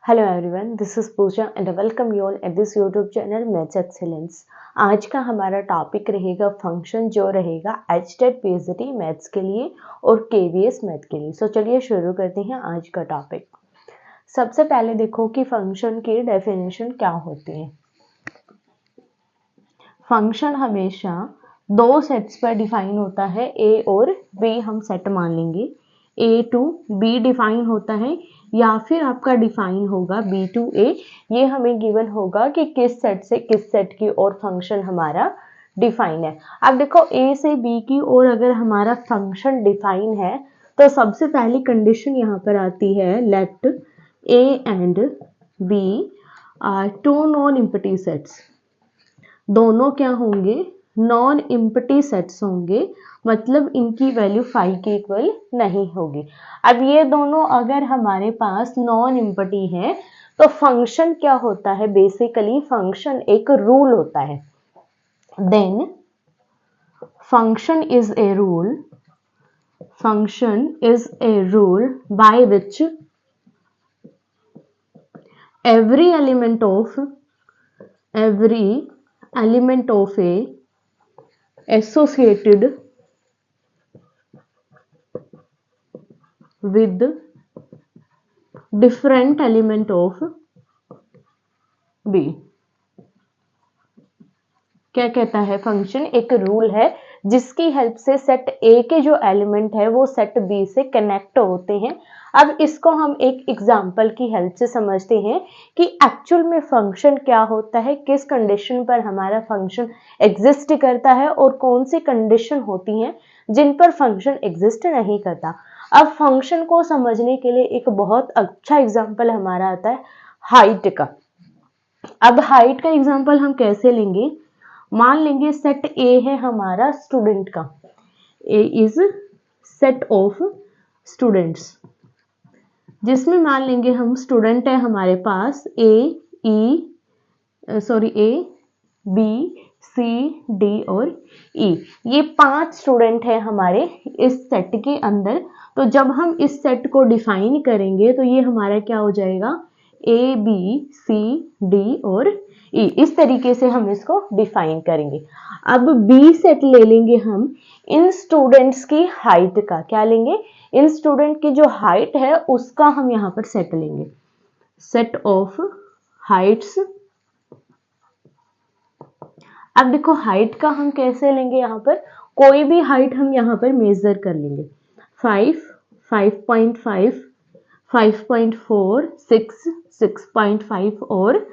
Hello everyone, this is Pooja and welcome you all at this YouTube channel Maths Excellence. आज का हमारा topic रहेगा function, जो रहेगा एचटेट पीएसटी मैथ्स के लिए और केवीएस मैथ के लिए। सो चलिए शुरू करते हैं आज का टॉपिक। सबसे पहले देखो कि फंक्शन की डेफिनेशन क्या होती है। फंक्शन हमेशा दो सेट्स पर डिफाइन होता है, ए और बी हम सेट मान लेंगे। ए टू बी डिफाइन होता है या फिर आपका डिफाइन होगा बी टू ए। ये हमें गिवन होगा कि किस सेट से किस सेट की ओर फंक्शन हमारा डिफाइन है। अब देखो ए से बी की ओर अगर हमारा फंक्शन डिफाइन है तो सबसे पहली कंडीशन यहाँ पर आती है, let A and B are two non empty sets. दोनों क्या होंगे? नॉन एम्प्टी सेट्स होंगे, मतलब इनकी वैल्यू 5 के इक्वल नहीं होगी। अब ये दोनों अगर हमारे पास नॉन एम्प्टी है तो फंक्शन क्या होता है? बेसिकली फंक्शन एक रूल होता है। Then function is a rule, function is a rule by which every element of a associated with different element of B। क्या कहता है? फंक्शन एक रूल है जिसकी हेल्प से सेट ए के जो एलिमेंट है वो सेट बी से कनेक्ट होते हैं। अब इसको हम एक एग्जांपल की हेल्प से समझते हैं कि एक्चुअल में फंक्शन क्या होता है, किस कंडीशन पर हमारा फंक्शन एग्जिस्ट करता है और कौन सी कंडीशन होती हैं जिन पर फंक्शन एग्जिस्ट नहीं करता। अब फंक्शन को समझने के लिए एक बहुत अच्छा एग्जाम्पल हमारा आता है हाइट का। अब हाइट का एग्जाम्पल हम कैसे लेंगे? मान लेंगे सेट ए है हमारा स्टूडेंट का, ए इज सेट ऑफ स्टूडेंट्स, जिसमें मान लेंगे हम स्टूडेंट है हमारे पास ए बी सी डी और ई। ये 5 स्टूडेंट है हमारे इस सेट के अंदर। तो जब हम इस सेट को डिफाइन करेंगे तो ये हमारा क्या हो जाएगा? ए बी सी डी और ई। इस तरीके से हम इसको डिफाइन करेंगे। अब बी सेट ले लेंगे हम इन स्टूडेंट्स की हाइट का। क्या लेंगे? इन स्टूडेंट की जो हाइट है उसका हम यहाँ पर सेट लेंगे, सेट ऑफ हाइट्स। अब देखो हाइट का हम कैसे लेंगे? यहाँ पर कोई भी हाइट हम यहाँ पर मेजर कर लेंगे। 5, 5.5, 5.4, 6, 6.5 और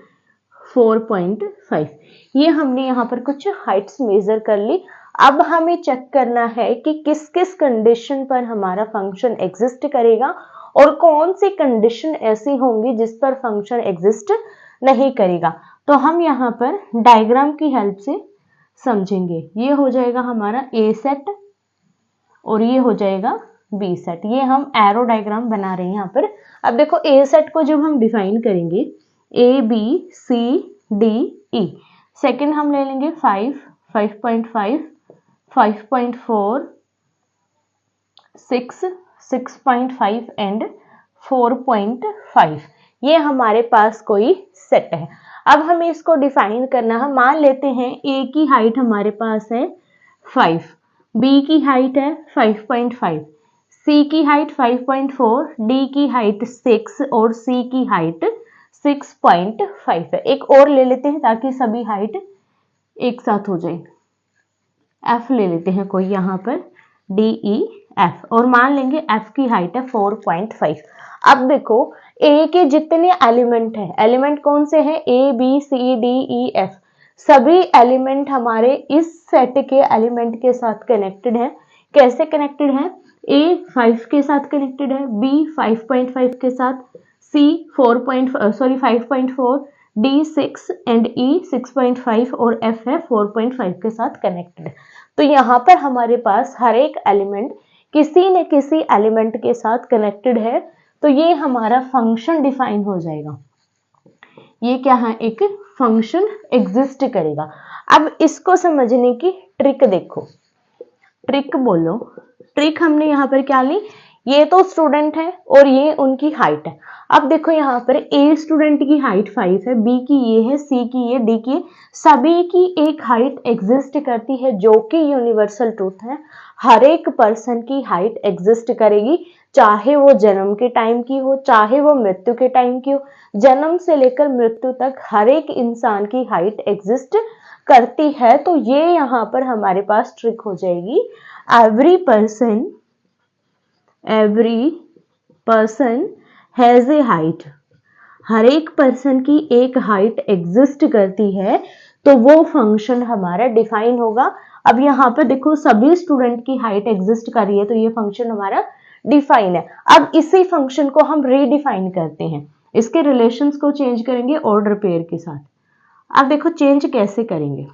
4.5। ये हमने यहाँ पर कुछ हाइट्स मेजर कर ली। अब हमें चेक करना है कि किस किस कंडीशन पर हमारा फंक्शन एग्जिस्ट करेगा और कौन सी कंडीशन ऐसी होंगी जिस पर फंक्शन एग्जिस्ट नहीं करेगा। तो हम यहाँ पर डायग्राम की हेल्प से समझेंगे। ये हो जाएगा हमारा ए सेट और ये हो जाएगा बी सेट। ये हम एरो डायग्राम बना रहे हैं यहाँ पर। अब देखो ए सेट को जब हम डिफाइन करेंगे, A B C D E. Second हम ले लेंगे 5, 5.5, 5.4, 6, 6.5 एंड 4.5। ये हमारे पास कोई सेट है। अब हमें इसको डिफाइन करना है। मान लेते हैं ए की हाइट हमारे पास है 5, बी की हाइट है 5.5, सी की हाइट 5.4, डी की हाइट 6 और सी की हाइट 6.5 है। एक और ले लेते हैं ताकि सभी हाइट एक साथ हो जाए। एफ ले लेते हैं कोई यहाँ पर, डी ई एफ, और मान लेंगे एफ की हाइट है 4.5। अब देखो ए के जितने एलिमेंट हैं, एलिमेंट कौन से हैं? A B C D E F. सभी एलिमेंट हमारे इस सेट के एलिमेंट के साथ कनेक्टेड है। कैसे कनेक्टेड है? ए 5 के साथ कनेक्टेड है, बी 5.5 के साथ, सी 5.4, डी 6 एंड ई 6.5 और एफ है 4.5 के साथ कनेक्टेड। तो यहाँ पर हमारे पास हर एक एलिमेंट किसी न किसी एलिमेंट के साथ कनेक्टेड है। तो ये हमारा फंक्शन डिफाइन हो जाएगा। ये क्या है? एक फंक्शन एग्जिस्ट करेगा। अब इसको समझने की ट्रिक देखो। ट्रिक बोलो। ट्रिक हमने यहाँ पर क्या ली? ये तो स्टूडेंट है और ये उनकी हाइट है। अब देखो यहाँ पर ए स्टूडेंट की हाइट 5 है, बी की ये है, सी की ये, डी की, सभी की एक हाइट एग्जिस्ट करती है जो कि यूनिवर्सल ट्रूथ है। हर एक पर्सन की हाइट एग्जिस्ट करेगी, चाहे वो जन्म के टाइम की हो, चाहे वो मृत्यु के टाइम की हो। जन्म से लेकर मृत्यु तक हर एक इंसान की हाइट एग्जिस्ट करती है। तो ये यहाँ पर हमारे पास ट्रिक हो जाएगी, every person has a height. हर एक पर्सन की एक हाइट एग्जिस्ट करती है, तो वो फंक्शन हमारा डिफाइन होगा। अब यहाँ पर देखो सभी स्टूडेंट की हाइट एग्जिस्ट कर रही है, तो ये फंक्शन हमारा डिफाइन है। अब इसी फंक्शन को हम रीडिफाइन करते हैं, इसके रिलेशंस को चेंज करेंगे ऑर्डर पेयर के साथ। अब देखो चेंज कैसे करेंगे।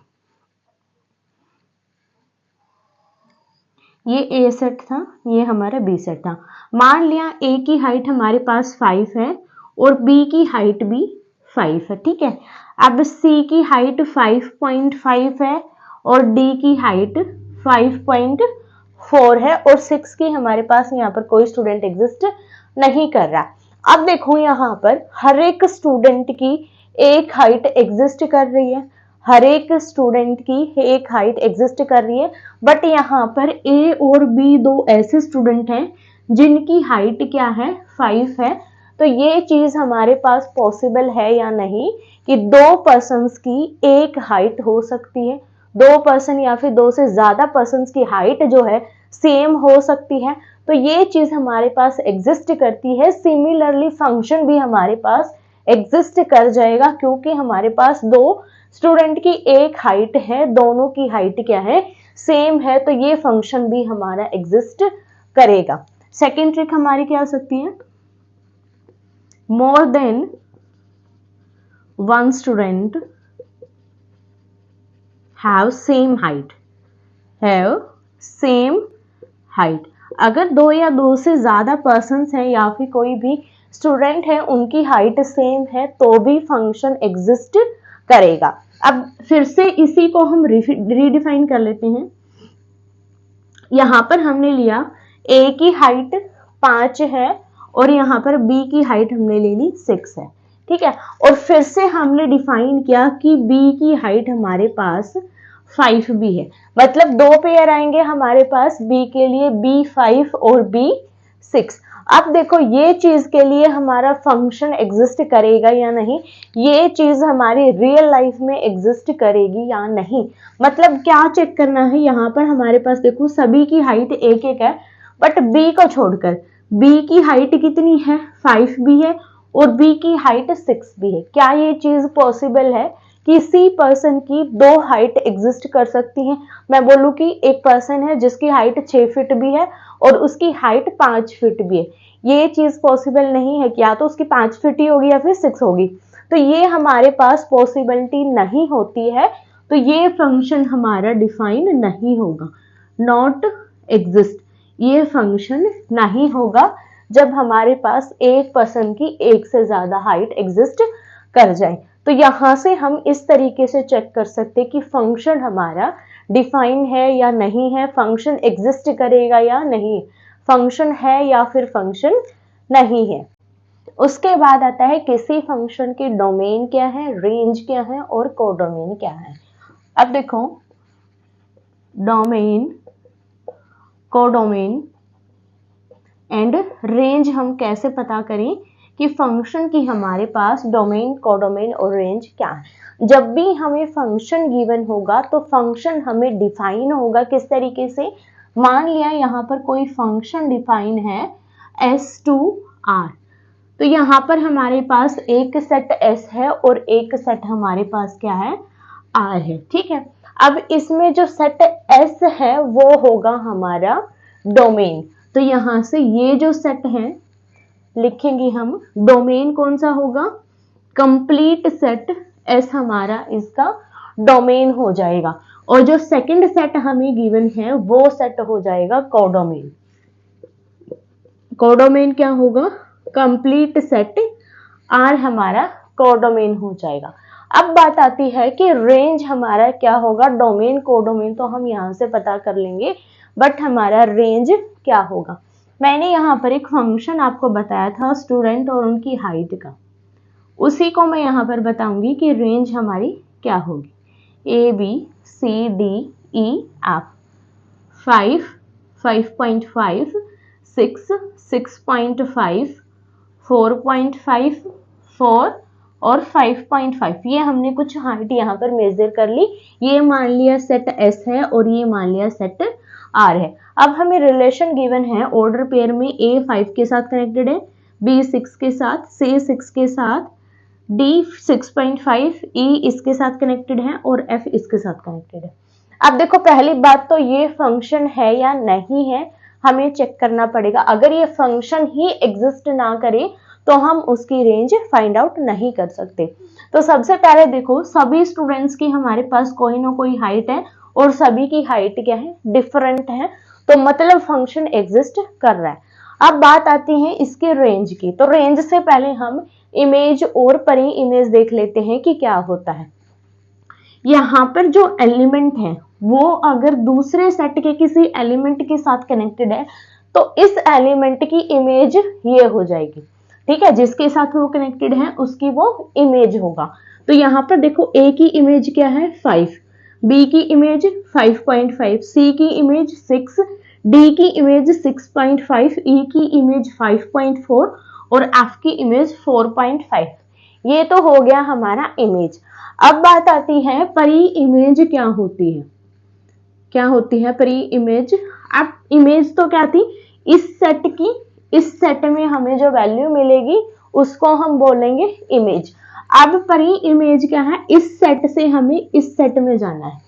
ये ए सेट था, ये हमारा बी सेट था। मान लिया ए की हाइट हमारे पास 5 है और बी की हाइट भी 5 है, ठीक है। अब सी की हाइट 5.5 है और डी की हाइट 5.4 है और 6 की हमारे पास यहाँ पर कोई स्टूडेंट एग्जिस्ट नहीं कर रहा। अब देखो यहाँ पर हर एक स्टूडेंट की एक हाइट एग्जिस्ट कर रही है, हर एक स्टूडेंट की एक हाइट एग्जिस्ट कर रही है, बट यहाँ पर ए और बी दो ऐसे स्टूडेंट हैं जिनकी हाइट क्या है, 5 है। तो ये चीज हमारे पास पॉसिबल है या नहीं कि दो पर्सन्स की एक हाइट हो सकती है, दो पर्सन या फिर दो से ज्यादा पर्सन्स की हाइट जो है सेम हो सकती है। तो ये चीज हमारे पास एग्जिस्ट करती है। सिमिलरली फंक्शन भी हमारे पास एग्जिस्ट कर जाएगा, क्योंकि हमारे पास दो स्टूडेंट की एक हाइट है, दोनों की हाइट क्या है, सेम है। तो ये फंक्शन भी हमारा एग्जिस्ट करेगा। सेकेंड ट्रिक हमारी क्या हो सकती है, more than one student have same height. अगर दो या दो से ज्यादा पर्सन्स हैं या फिर कोई भी स्टूडेंट है उनकी हाइट सेम है, तो भी फंक्शन एग्जिस्ट करेगा। अब फिर से इसी को हम रीडिफाइन कर लेते हैं। यहां पर हमने लिया ए की हाइट 5 है और यहाँ पर बी की हाइट हमने ले ली 6 है, ठीक है। और फिर से हमने डिफाइन किया कि बी की हाइट हमारे पास 5 भी है, मतलब दो पेयर आएंगे हमारे पास बी के लिए, B5 और B6। अब देखो ये चीज के लिए हमारा फंक्शन एग्जिस्ट करेगा या नहीं, ये चीज हमारी रियल लाइफ में एग्जिस्ट करेगी या नहीं। मतलब क्या चेक करना है, यहाँ पर हमारे पास देखो सभी की हाइट एक एक है, बट बी को छोड़कर बी की हाइट कितनी है, 5 भी है और बी की हाइट 6 भी है। क्या ये चीज पॉसिबल है, किसी पर्सन की दो हाइट एग्जिस्ट कर सकती है। मैं बोलूं कि एक पर्सन है जिसकी हाइट 6 फीट भी है और उसकी हाइट 5 फीट भी है, ये चीज पॉसिबल नहीं है कि या तो उसकी 5 फीट ही होगी या फिर 6 होगी। तो ये हमारे पास पॉसिबिलिटी नहीं होती है, तो ये फंक्शन हमारा डिफाइन नहीं होगा, नॉट एग्जिस्ट। ये फंक्शन नहीं होगा जब हमारे पास एक पर्सन की एक से ज्यादा हाइट एग्जिस्ट कर जाए। तो यहां से हम इस तरीके से चेक कर सकते कि फंक्शन हमारा डिफाइन है या नहीं है, फंक्शन एग्जिस्ट करेगा या नहीं, फंक्शन है या फिर फंक्शन नहीं है। उसके बाद आता है किसी फंक्शन की डोमेन क्या है, रेंज क्या है और कोडोमेन क्या है। अब देखो डोमेन, कोडोमेन एंड रेंज हम कैसे पता करें कि फंक्शन की हमारे पास डोमेन, कोडोमेन और रेंज क्या है। जब भी हमें फंक्शन गिवन होगा तो फंक्शन हमें डिफाइन होगा किस तरीके से। मान लिया यहाँ पर कोई फंक्शन डिफाइन है S2R, तो यहाँ पर हमारे पास एक सेट S है और एक सेट हमारे पास क्या है, R है, ठीक है। अब इसमें जो सेट S है वो होगा हमारा डोमेन, तो यहां से ये जो सेट है लिखेंगे हम, डोमेन कौन सा होगा, कंप्लीट सेट S हमारा इसका डोमेन हो जाएगा। और जो सेकंड सेट हमें गिवन है वो सेट हो जाएगा कोडोमेन। कोडोमेन क्या होगा, कंप्लीट सेट R हमारा कोडोमेन हो जाएगा। अब बात आती है कि रेंज हमारा क्या होगा, डोमेन कोडोमेन तो हम यहां से पता कर लेंगे, बट हमारा रेंज क्या होगा। मैंने यहाँ पर एक फंक्शन आपको बताया था स्टूडेंट और उनकी हाइट का, उसी को मैं यहाँ पर बताऊंगी कि रेंज हमारी क्या होगी। A B C D E F, 5, 5.5, 6, 6.5, 4.5, 4 और 5.5, ये हमने कुछ हाइट यहाँ पर मेजर कर ली। ये मान लिया सेट एस है और ये मान लिया सेट आर है। अब हमें रिलेशन गिवन है ऑर्डर पेयर में, ए 5 के साथ कनेक्टेड है, बी 6 के साथ, सी 6 के साथ, डी 6.5, ई इसके साथ कनेक्टेड है और एफ इसके साथ कनेक्टेड है। अब देखो पहली बात तो ये फंक्शन है या नहीं है हमें चेक करना पड़ेगा। अगर ये फंक्शन ही एग्जिस्ट ना करे तो हम उसकी रेंज फाइंड आउट नहीं कर सकते। तो सबसे पहले देखो सभी स्टूडेंट्स की हमारे पास कोई ना कोई हाइट है और सभी की हाइट क्या है, डिफरेंट है, तो मतलब फंक्शन एग्जिस्ट कर रहा है। अब बात आती है इसके रेंज की। तो रेंज से पहले हम इमेज और परी इमेज देख लेते हैं कि क्या होता है। यहाँ पर जो एलिमेंट है वो अगर दूसरे सेट के किसी एलिमेंट के साथ कनेक्टेड है तो इस एलिमेंट की इमेज ये हो जाएगी, ठीक है, जिसके साथ वो कनेक्टेड है उसकी वो इमेज होगा। तो यहाँ पर देखो ए की इमेज क्या है 5, बी की इमेज 5.5, सी की इमेज 6, डी की इमेज 6.5, ई की इमेज 5.4 और एफ की इमेज 4.5। ये तो हो गया हमारा इमेज। अब बात आती है परी इमेज क्या होती है। क्या होती है परी इमेज? अब इमेज तो क्या थी, इस सेट की, इस सेट में हमें जो वैल्यू मिलेगी उसको हम बोलेंगे इमेज। अब परी इमेज क्या है, इस सेट से हमें इस सेट में जाना है।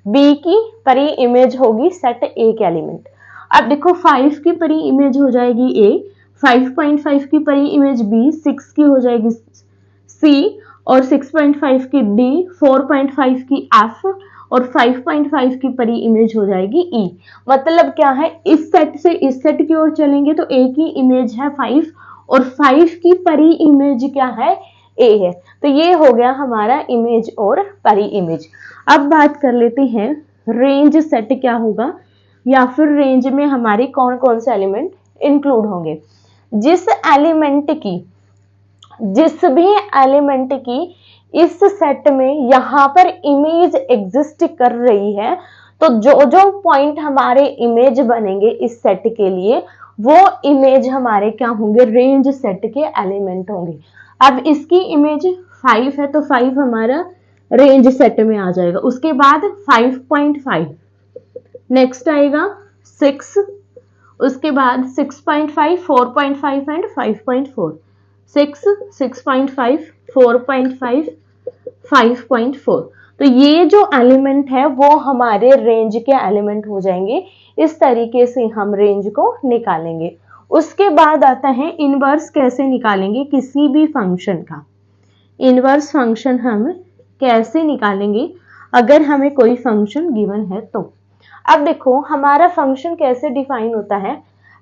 बी की परी इमेज होगी सेट ए के एलिमेंट। अब देखो 5 की परी इमेज हो जाएगी ए, 5.5 की परी इमेज बी, 6 की हो जाएगी सी और 6.5 की डी, 4.5 की एफ और 5.5 की परी इमेज हो जाएगी ई। मतलब क्या है, इस सेट से इस सेट की ओर चलेंगे तो ए की इमेज है 5 और 5 की परी इमेज क्या है, ए है। तो ये हो गया हमारा इमेज और परी इमेज। अब बात कर लेते हैं रेंज सेट क्या होगा या फिर रेंज में हमारे कौन कौन से एलिमेंट इंक्लूड होंगे। जिस भी एलिमेंट की इस सेट में यहाँ पर इमेज एग्जिस्ट कर रही है तो जो जो पॉइंट हमारे इमेज बनेंगे इस सेट के लिए वो इमेज हमारे क्या होंगे, रेंज सेट के एलिमेंट होंगे। अब इसकी इमेज 5 है तो 5 हमारा रेंज सेट में आ जाएगा। उसके बाद 5.5, नेक्स्ट आएगा 6, उसके बाद 6.5, 4.5 एंड 5.4, 6, 6.5, 4.5, 5.4। तो ये जो एलिमेंट है वो हमारे रेंज के एलिमेंट हो जाएंगे। इस तरीके से हम रेंज को निकालेंगे। उसके बाद आता है इनवर्स कैसे निकालेंगे किसी भी फंक्शन का। इनवर्स फंक्शन हम कैसे निकालेंगे अगर हमें कोई फंक्शन गिवन है तो। अब देखो हमारा फंक्शन कैसे डिफाइन होता है,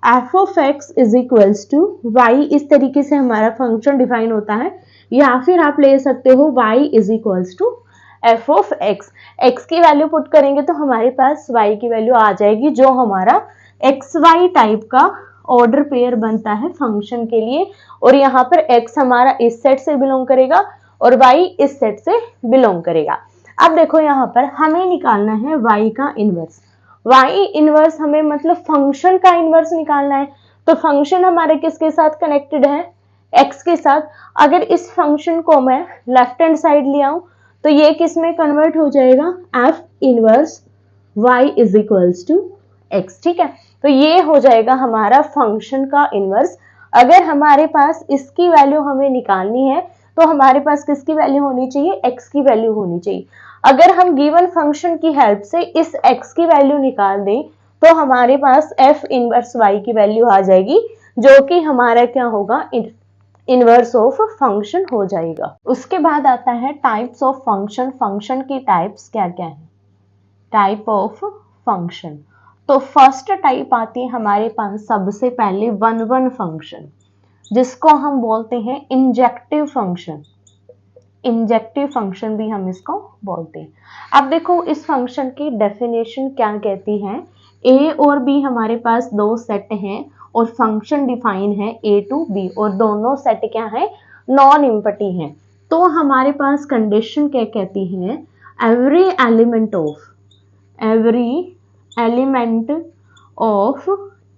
F of X is equals to Y, इस तरीके से हमारा फंक्शन डिफाइन होता है। या फिर आप ले सकते हो Y is equals to F of X. X की वैल्यू पुट करेंगे तो हमारे पास वाई की वैल्यू आ जाएगी, जो हमारा एक्स वाई टाइप का ऑर्डर पेयर बनता है फंक्शन के लिए। और यहाँ पर एक्स हमारा इस सेट से बिलोंग करेगा और वाई इस सेट से बिलोंग करेगा। अब देखो यहाँ पर हमें निकालना है वाई का इनवर्स। वाई इनवर्स हमें मतलब फंक्शन का इनवर्स निकालना है। तो फंक्शन हमारे किसके साथ कनेक्टेड है, एक्स के साथ। अगर इस फंक्शन को मैं लेफ्ट हैंड साइड ले आऊं तो ये किस में कन्वर्ट हो जाएगा, F inverse Y is equals to X, ठीक है। तो ये हो जाएगा हमारा फंक्शन का इनवर्स। अगर हमारे पास इसकी वैल्यू हमें निकालनी है तो हमारे पास किसकी वैल्यू होनी चाहिए, एक्स की वैल्यू होनी चाहिए। अगर हम गिवन फंक्शन की हेल्प से इस एक्स की वैल्यू निकाल दें तो हमारे पास एफ इनवर्स वाई की वैल्यू आ जाएगी, जो कि हमारा क्या होगा, इनवर्स ऑफ फंक्शन हो जाएगा। उसके बाद आता है टाइप्स ऑफ फंक्शन। फंक्शन की टाइप्स क्या क्या है, टाइप ऑफ फंक्शन। तो फर्स्ट टाइप आती है हमारे पास सबसे पहले वन फंक्शन, जिसको हम बोलते हैं इंजेक्टिव फंक्शन। इंजेक्टिव फंक्शन भी हम इसको बोलते हैं। अब देखो इस फंक्शन की डेफिनेशन क्या कहती है, ए और बी हमारे पास दो सेट हैं और फंक्शन डिफाइन है ए टू बी और दोनों सेट क्या है, नॉन एम्प्टी हैं। तो हमारे पास कंडीशन क्या कहती है, every element of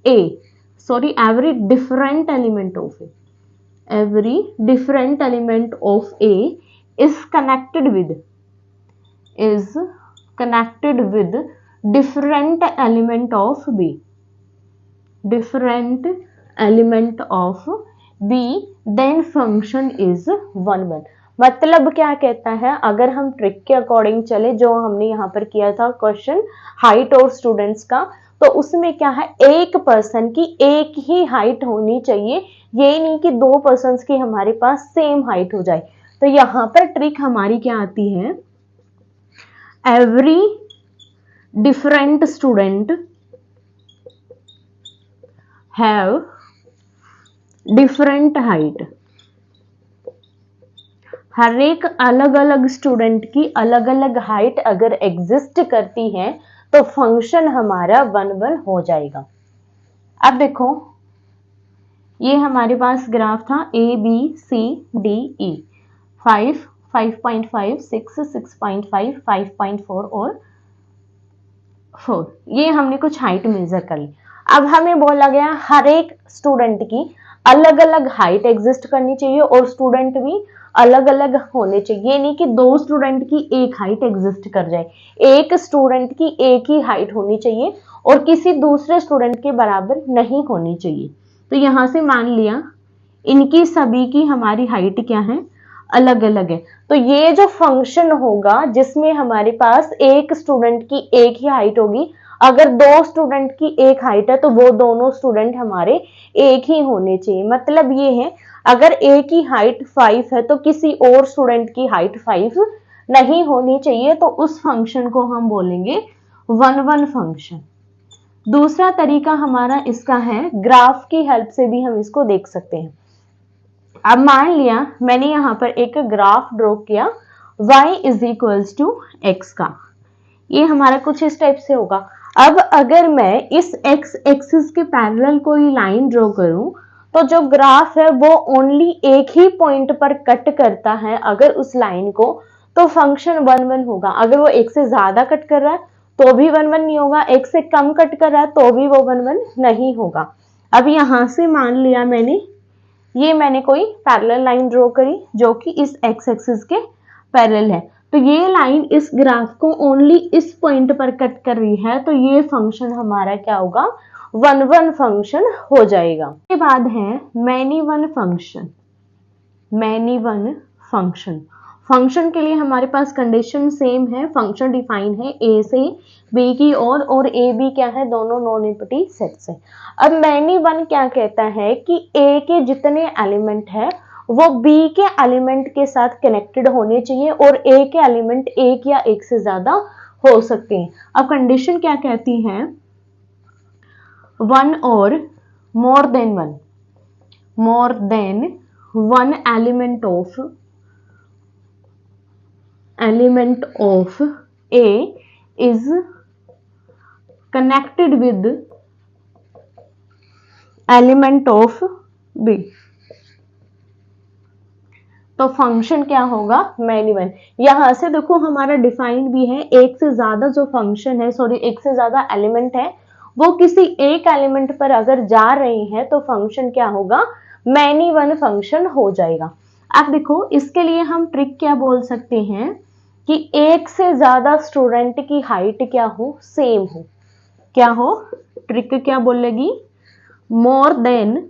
A, sorry every different element of A, every different element of A is connected with different element of B, different element of B, then function is 1 1। मतलब क्या कहता है, अगर हम ट्रिक के अकॉर्डिंग चले जो हमने यहाँ पर किया था क्वेश्चन हाइट और स्टूडेंट्स का, तो उसमें क्या है, एक पर्सन की एक ही हाइट होनी चाहिए, ये नहीं कि दो पर्सन्स की हमारे पास सेम हाइट हो जाए। तो यहाँ पर ट्रिक हमारी क्या आती है, every different student have different height, हर एक अलग अलग स्टूडेंट की अलग अलग हाइट अगर एग्जिस्ट करती है तो फंक्शन हमारा 1 1 हो जाएगा। अब देखो ये हमारे पास ग्राफ था ए बी सी डी ई, 5 5.5 6 6.5 5.4 और 4, ये हमने कुछ हाइट मेजर कर ली। अब हमें बोला गया हर एक स्टूडेंट की अलग अलग हाइट एग्जिस्ट करनी चाहिए और स्टूडेंट भी अलग अलग होने चाहिए, ये नहीं कि दो स्टूडेंट की एक हाइट एग्जिस्ट कर जाए, एक स्टूडेंट की एक ही हाइट होनी चाहिए और किसी दूसरे स्टूडेंट के बराबर नहीं होनी चाहिए। तो यहां से मान लिया इनकी सभी की हमारी हाइट क्या है, अलग अलग है। तो ये जो फंक्शन होगा जिसमें हमारे पास एक स्टूडेंट की एक ही हाइट होगी, अगर दो स्टूडेंट की एक हाइट है तो वो दोनों स्टूडेंट हमारे एक ही होने चाहिए। मतलब ये है अगर ए की हाइट 5 है तो किसी और स्टूडेंट की हाइट 5 नहीं होनी चाहिए, तो उस फंक्शन को हम बोलेंगे 1 1 फंक्शन। दूसरा तरीका हमारा इसका है, ग्राफ की हेल्प से भी हम इसको देख सकते हैं। अब मान लिया मैंने यहां पर एक ग्राफ ड्रॉ किया y is equals to x का, ये हमारा कुछ इस टाइप से होगा। अब अगर मैं इस x एक्सिस के पैरेलल कोई लाइन ड्रॉ करूं तो जो ग्राफ है वो ओनली एक ही पॉइंट पर कट करता है अगर उस लाइन को, तो फंक्शन 1 1 होगा। अगर वो एक से ज्यादा कट कर रहा है तो भी 1 1 नहीं होगा, एक से कम कट कर रहा है तो भी वो 1 1 नहीं होगा। अब यहां से मान लिया मैंने कोई पैरेलल लाइन ड्रॉ करी जो कि इस एक्स एक्सिस के पैरेलल है, तो ये लाइन इस ग्राफ को ओनली इस पॉइंट पर कट कर रही है, तो ये फंक्शन हमारा क्या होगा, 1 1 फंक्शन हो जाएगा। इसके बाद है many one function. Many one function, function के लिए हमारे पास कंडीशन सेम है, फंक्शन डिफाइन है ए से बी की ओर और ए बी क्या है, दोनों नॉन एम्प्टी सेट्स है। अब मैनी वन क्या कहता है कि ए के जितने एलिमेंट है वो बी के एलिमेंट के साथ कनेक्टेड होने चाहिए और ए के एलिमेंट एक या एक से ज्यादा हो सकते हैं। अब कंडीशन क्या कहती है, 1 और more than one element of A is connected with element of B, तो फंक्शन क्या होगा, मैनी वन। यहां से देखो हमारा डिफाइन भी है, एक से ज्यादा जो फंक्शन है, सॉरी एक से ज्यादा एलिमेंट है वो किसी एक एलिमेंट पर अगर जा रहे हैं तो फंक्शन क्या होगा, मैनी वन फंक्शन हो जाएगा। अब देखो इसके लिए हम ट्रिक क्या बोल सकते हैं कि एक से ज्यादा स्टूडेंट की हाइट क्या हो, सेम हो। क्या हो, ट्रिक क्या बोलेगी, more than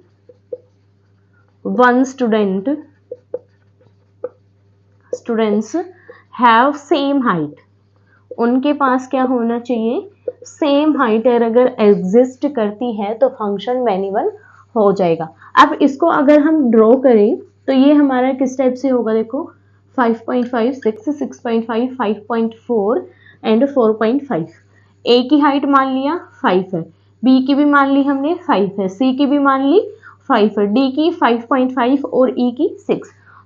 one students have same height, उनके पास क्या होना चाहिए, सेम हाइट अगर एग्जिस्ट करती है तो फंक्शन मैनी वन हो जाएगा। अब इसको अगर हम ड्रॉ करें तो ये हमारा किस टाइप से होगा, देखो 5.5 6 6.5 5.4 एंड 4.5। ए की हाइट मान लिया 5 है, बी की भी मान ली हमने 5 है, सी की भी मान ली 5 है, डी की 5.5 और ई की 6।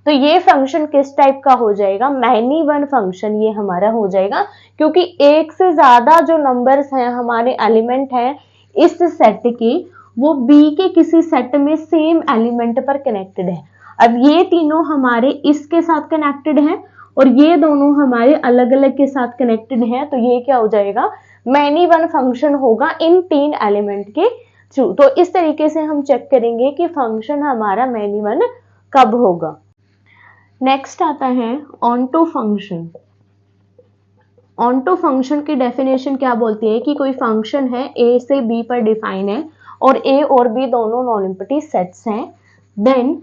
तो ये फंक्शन किस टाइप का हो जाएगा, मैनी वन फंक्शन ये हमारा हो जाएगा, क्योंकि एक से ज्यादा जो नंबर्स हैं हमारे एलिमेंट हैं इस सेट के वो B के किसी सेट में सेम एलिमेंट पर कनेक्टेड है। अब ये तीनों हमारे इसके साथ कनेक्टेड हैं और ये दोनों हमारे अलग अलग के साथ कनेक्टेड हैं, तो ये क्या हो जाएगा, मैनी वन फंक्शन होगा इन तीन एलिमेंट के थ्रू। तो इस तरीके से हम चेक करेंगे कि फंक्शन हमारा मैनी वन कब होगा। नेक्स्ट आता है ऑनटू फंक्शन। ऑनटू फंक्शन की डेफिनेशन क्या बोलती है कि कोई फंक्शन है ए से बी पर डिफाइन है और ए और बी दोनों नॉन एम्प्टी सेट्स हैं, then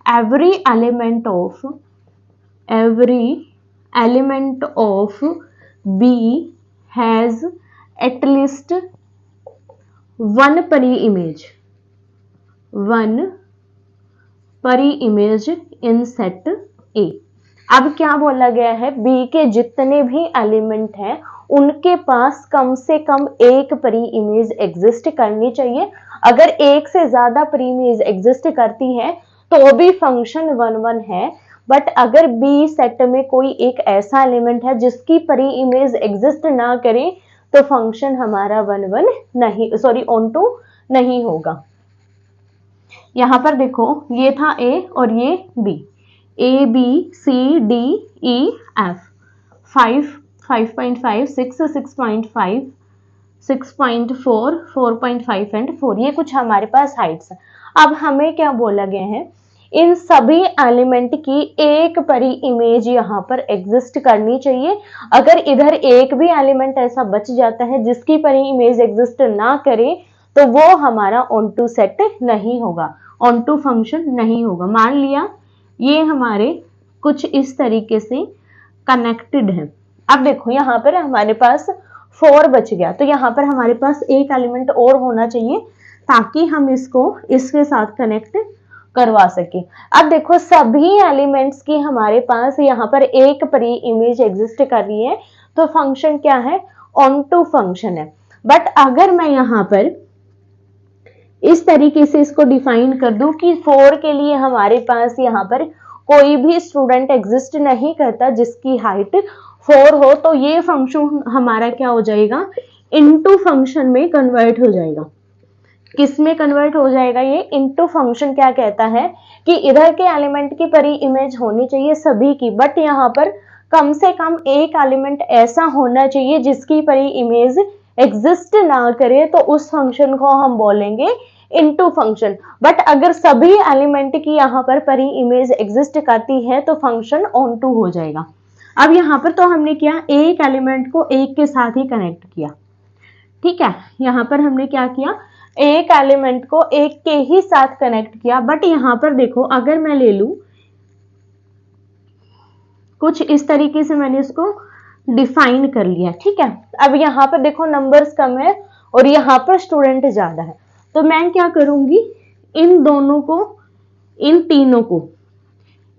every element of B has at least one pre-image in set A। अब क्या बोला गया है, B के जितने भी एलिमेंट हैं उनके पास कम से कम एक प्री इमेज एग्जिस्ट करनी चाहिए। अगर एक से ज्यादा प्री इमेज एग्जिस्ट करती है तो भी फंक्शन 1-1 है, बट अगर बी सेट में कोई एक ऐसा एलिमेंट है जिसकी प्री इमेज एग्जिस्ट ना करे तो फंक्शन हमारा 1-1 नहीं, ऑनटू नहीं होगा। यहां पर देखो ये था ए और ये B, A B C D E F, 5, 5.5, 6, 6.5, 6.4, 4.5 and 4, ये कुछ हमारे पास हाइट्स है। अब हमें क्या बोला गया है, इन सभी एलिमेंट की एक परी इमेज यहाँ पर एग्जिस्ट करनी चाहिए। अगर इधर एक भी एलिमेंट ऐसा बच जाता है जिसकी परी इमेज एग्जिस्ट ना करे तो वो हमारा ऑनटू सेट नहीं होगा, ऑनटू फंक्शन नहीं होगा। मान लिया ये हमारे कुछ इस तरीके से कनेक्टेड है। अब देखो यहाँ पर हमारे पास 4 बच गया, तो यहाँ पर हमारे पास एक एलिमेंट और होना चाहिए ताकि हम इसको इसके साथ कनेक्ट करवा सके। अब देखो सभी एलिमेंट्स की हमारे पास यहाँ पर एक प्री इमेज एग्जिस्ट कर रही है, तो फंक्शन क्या है, ऑनटू फंक्शन है। बट अगर मैं यहाँ पर इस तरीके से इसको डिफाइन कर दूं कि 4 के लिए हमारे पास यहाँ पर कोई भी स्टूडेंट एग्जिस्ट नहीं करता जिसकी हाइट 4 हो, तो ये फंक्शन हमारा क्या हो जाएगा, इनटू फंक्शन में कन्वर्ट हो जाएगा। किस में कन्वर्ट हो जाएगा, ये इनटू फंक्शन क्या कहता है कि इधर के एलिमेंट की परी इमेज होनी चाहिए सभी की, बट यहाँ पर कम से कम एक एलिमेंट ऐसा होना चाहिए जिसकी परी इमेज एग्जिस्ट ना करे, तो उस फंक्शन को हम बोलेंगे इनटू फंक्शन। बट अगर सभी एलिमेंट की यहाँ पर परी इमेज एग्जिस्ट करती है तो फंक्शन ऑनटू हो जाएगा। अब यहाँ पर तो हमने क्या, एक एलिमेंट को एक के साथ ही कनेक्ट किया, ठीक है। यहाँ पर हमने क्या किया, एक एलिमेंट को एक के ही साथ कनेक्ट किया। बट यहाँ पर देखो अगर मैं ले लूं कुछ इस तरीके से, मैंने इसको डिफाइन कर लिया, ठीक है। अब यहाँ पर देखो नंबर्स कम है और यहाँ पर स्टूडेंट ज्यादा है, तो मैं क्या करूंगी, इन दोनों को, इन तीनों को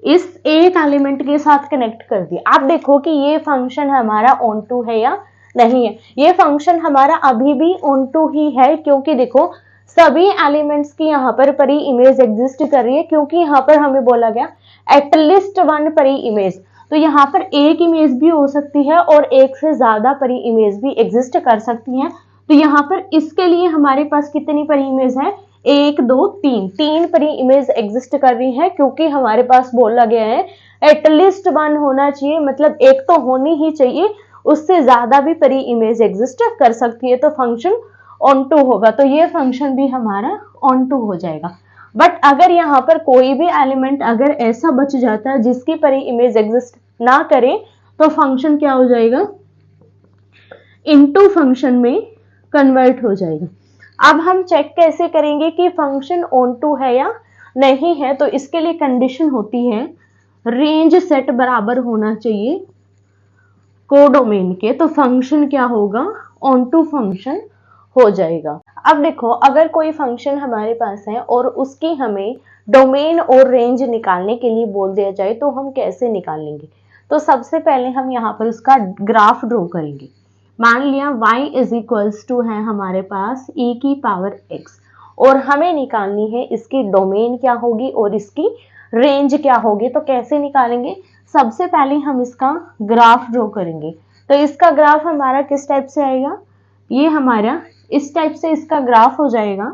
इस एक एलिमेंट के साथ कनेक्ट कर दिया। आप देखो कि ये फंक्शन हमारा ऑनटू है या नहीं है। ये फंक्शन हमारा अभी भी ऑनटू ही है, क्योंकि देखो सभी एलिमेंट्स की यहाँ पर परी इमेज एग्जिस्ट कर रही है, क्योंकि यहाँ पर हमें बोला गया एटलीस्ट 1 परी इमेज, तो यहाँ पर एक इमेज भी हो सकती है और एक से ज्यादा परी इमेज भी एग्जिस्ट कर सकती है। तो यहाँ पर इसके लिए हमारे पास कितनी परी इमेज है, 1 2 3 परी इमेज एग्जिस्ट कर रही है, क्योंकि हमारे पास बोला गया है एटलीस्ट 1 होना चाहिए, मतलब एक तो होनी ही चाहिए, उससे ज्यादा भी परी इमेज एग्जिस्ट कर सकती है, तो फंक्शन ऑनटू होगा। तो ये फंक्शन भी हमारा ऑनटू हो जाएगा। बट अगर यहाँ पर कोई भी एलिमेंट अगर ऐसा बच जाता है जिसकी परी इमेज एग्जिस्ट ना करे तो फंक्शन क्या हो जाएगा, इनटू फंक्शन में कन्वर्ट हो जाएगा। अब हम चेक कैसे करेंगे कि फंक्शन ऑनटू है या नहीं है, तो इसके लिए कंडीशन होती है रेंज सेट बराबर होना चाहिए कोडोमेन के, तो फंक्शन क्या होगा, ऑनटू फंक्शन हो जाएगा। अब देखो अगर कोई फंक्शन हमारे पास है और उसकी हमें डोमेन और रेंज निकालने के लिए बोल दिया जाए तो हम कैसे निकालेंगे, तो सबसे पहले हम यहाँ पर उसका ग्राफ ड्रॉ करेंगे। मान लिया y इज इक्वल्स टू है हमारे पास e की पावर x और हमें निकालनी है इसकी डोमेन क्या होगी और इसकी रेंज क्या होगी। तो कैसे निकालेंगे, सबसे पहले हम इसका ग्राफ ड्रॉ करेंगे। तो इसका ग्राफ हमारा किस टाइप से आएगा, ये हमारा इस टाइप से इसका ग्राफ हो जाएगा,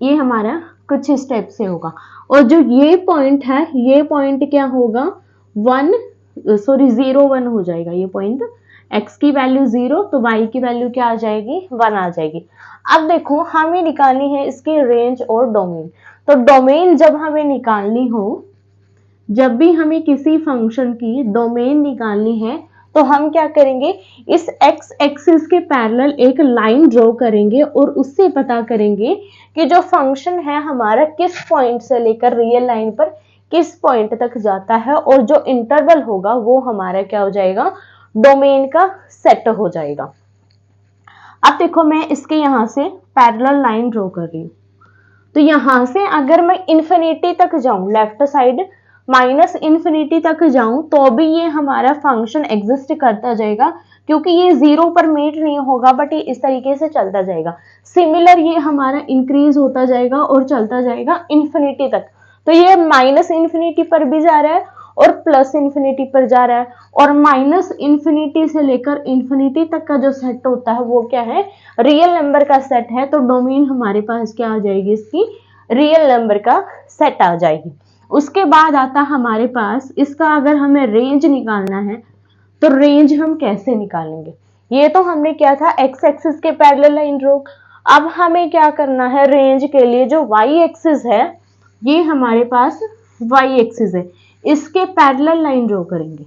ये हमारा कुछ स्टेप से होगा। और जो ये पॉइंट है, ये पॉइंट क्या होगा, 0 1 हो जाएगा ये पॉइंट। x की वैल्यू 0 तो y की वैल्यू क्या आ जाएगी, 1 आ जाएगी। अब देखो हमें निकालनी है इसकी रेंज और डोमेन। तो डोमेन जब हमें निकालनी हो, जब भी हमें किसी फंक्शन की डोमेन निकालनी है तो हम क्या करेंगे, इस x एक्सिस के पैरेलल एक लाइन ड्रॉ करेंगे और उससे पता करेंगे कि जो फंक्शन है हमारा किस पॉइंट से लेकर रियल लाइन पर किस पॉइंट तक जाता है, और जो इंटरवल होगा वो हमारा क्या हो जाएगा, डोमेन का सेट हो जाएगा। अब देखो मैं इसके यहां से पैरेलल लाइन ड्रॉ कर रही हूं, तो यहां से अगर मैं इंफिनिटी तक जाऊं, लेफ्ट साइड माइनस इंफिनिटी तक जाऊं, तो भी ये हमारा फंक्शन एग्जिस्ट करता जाएगा, क्योंकि ये 0 पर मीट नहीं होगा, बट ये इस तरीके से चलता जाएगा। सिमिलर ये हमारा इंक्रीज होता जाएगा और चलता जाएगा इंफिनिटी तक। तो ये माइनस इंफिनिटी पर भी जा रहा है और प्लस इंफिनिटी पर जा रहा है, और माइनस इंफिनिटी से लेकर इंफिनिटी तक का जो सेट होता है वो क्या है, रियल नंबर का सेट है। तो डोमेन हमारे पास क्या आ जाएगी, इसकी रियल नंबर का सेट आ जाएगी। उसके बाद आता हमारे पास इसका, अगर हमें रेंज निकालना है तो रेंज हम कैसे निकालेंगे। ये तो हमने क्या था, एक्स एक्सिस के पैरेलल लाइन ड्रॉ। अब हमें क्या करना है, रेंज के लिए जो वाई एक्सिस है, ये हमारे पास वाई एक्सिस है, इसके पैरेलल लाइन ड्रॉ करेंगे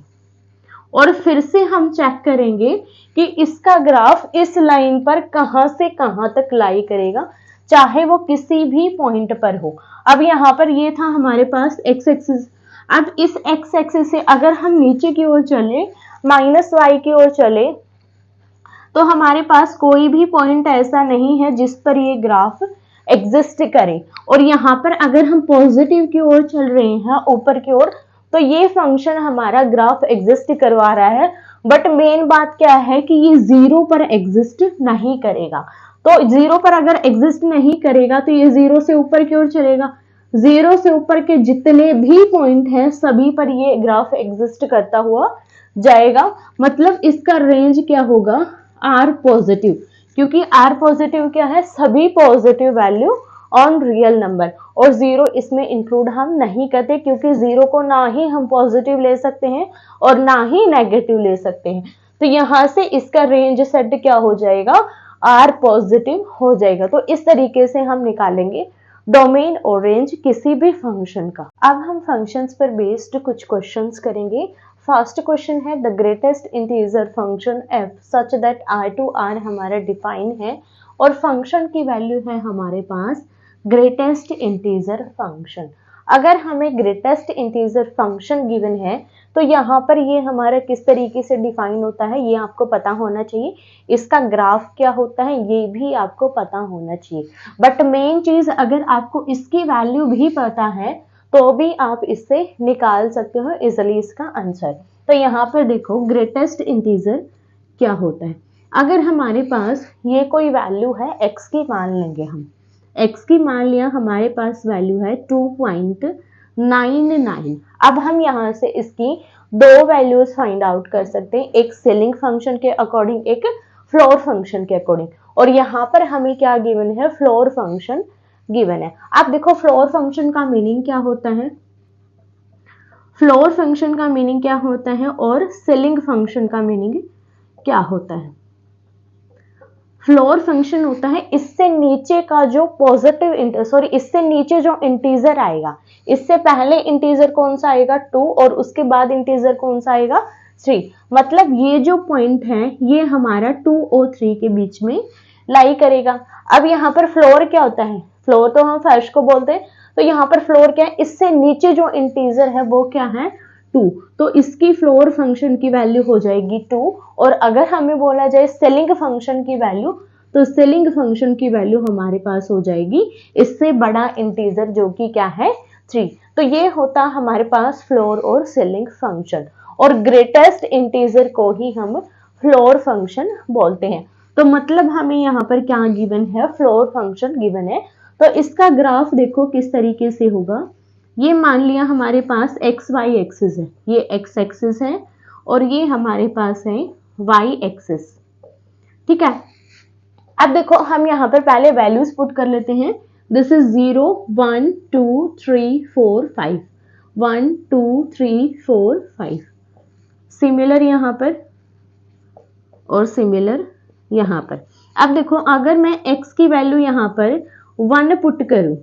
और फिर से हम चेक करेंगे कि इसका ग्राफ इस लाइन पर कहां से कहां तक लाई करेगा, चाहे वो किसी भी पॉइंट पर हो। अब यहाँ पर ये था हमारे पास एक्स एक्सिस। अब इस एक्स एक्सिस से अगर हम नीचे की ओर चले, माइनस वाई की ओर चले, तो हमारे पास कोई भी पॉइंट ऐसा नहीं है जिस पर ये ग्राफ एग्जिस्ट करे। और यहाँ पर अगर हम पॉजिटिव की ओर चल रहे हैं, ऊपर की ओर, तो ये फंक्शन हमारा ग्राफ एग्जिस्ट करवा रहा है। बट मेन बात क्या है कि ये 0 पर एग्जिस्ट नहीं करेगा। तो 0 पर अगर एग्जिस्ट नहीं करेगा तो ये 0 से ऊपर की ओर चलेगा। 0 से ऊपर के जितने भी पॉइंट हैं सभी पर ये ग्राफ एग्जिस्ट करता हुआ जाएगा। मतलब इसका रेंज क्या होगा, आर पॉजिटिव, क्योंकि आर पॉजिटिव क्या है, सभी positive value on real number, और 0 इसमें इंक्लूड हम नहीं करते, क्योंकि 0 को ना ही हम पॉजिटिव ले सकते हैं और ना ही नेगेटिव ले सकते हैं। तो यहां से इसका रेंज सेट क्या हो जाएगा, आर पॉजिटिव हो जाएगा। तो इस तरीके से हम निकालेंगे डोमेन और रेंज किसी भी फंक्शन का। अब हम फंक्शंस पर बेस्ड कुछ क्वेश्चंस करेंगे। फर्स्ट क्वेश्चन है, the greatest integer function f such that r हमारा डिफाइन है और फंक्शन की वैल्यू है हमारे पास ग्रेटेस्ट इंटीजर फंक्शन। अगर हमें ग्रेटेस्ट इंटीजर फंक्शन गिवन है तो यहाँ पर ये हमारा किस तरीके से डिफाइन होता है ये आपको पता होना चाहिए। इसका ग्राफ क्या होता है ये भी आपको पता होना चाहिए। बट मेन चीज, अगर आपको इसकी वैल्यू भी पता है तो भी आप इससे निकाल सकते हो इजिली इसका आंसर। तो यहाँ पर देखो ग्रेटेस्ट इंटीजर क्या होता है। अगर हमारे पास ये कोई वैल्यू है x की, मान लेंगे हम x की, मान लिया हमारे पास वैल्यू है 2.99। अब हम यहाँ से इसकी दो वैल्यूज फाइंड आउट कर सकते हैं, एक सीलिंग फंक्शन के अकॉर्डिंग, एक फ्लोर फंक्शन के अकॉर्डिंग। और यहाँ पर हमें क्या गिवन है, फ्लोर फंक्शन गिवन है। अब देखो फ्लोर फंक्शन का मीनिंग क्या होता है, फ्लोर फंक्शन का मीनिंग क्या होता है और सीलिंग फंक्शन का मीनिंग क्या होता है। फ्लोर फंक्शन होता है इससे नीचे का जो इससे नीचे जो इंटीजर आएगा, इससे पहले इंटीजर कौन सा आएगा 2 और उसके बाद इंटीजर कौन सा आएगा 3। मतलब ये जो पॉइंट है ये हमारा 2 और 3 के बीच में लाई करेगा। अब यहाँ पर फ्लोर क्या होता है, फ्लोर तो हम फर्श को बोलते हैं, तो यहाँ पर फ्लोर क्या है, इससे नीचे जो इंटीजर है वो क्या है 2, तो इसकी फ्लोर फंक्शन की वैल्यू हो जाएगी 2। और अगर हमें बोला जाए सीलिंग फंक्शन की वैल्यू, तो सीलिंग फंक्शन की वैल्यू हमारे पास हो जाएगी इससे बड़ा इंटीजर जो कि क्या है 3। तो ये होता हमारे पास फ्लोर और सीलिंग फंक्शन, और ग्रेटेस्ट इंटीजर को ही हम फ्लोर फंक्शन बोलते हैं। तो मतलब हमें यहाँ पर क्या गिवन है, फ्लोर फंक्शन गिवन है। तो इसका ग्राफ देखो किस तरीके से होगा। ये मान लिया हमारे पास एक्स वाई एक्सिस है, ये एक्स एक्सिस है और ये हमारे पास है वाई एक्सिस, ठीक है। अब देखो हम यहाँ पर पहले वैल्यूज पुट कर लेते हैं। This is 0 1 2 3 4 5, 1 2 3 4 5। सिमिलर यहाँ पर और सिमिलर यहाँ पर। अब देखो अगर मैं x की वैल्यू यहाँ पर 1 पुट करूं,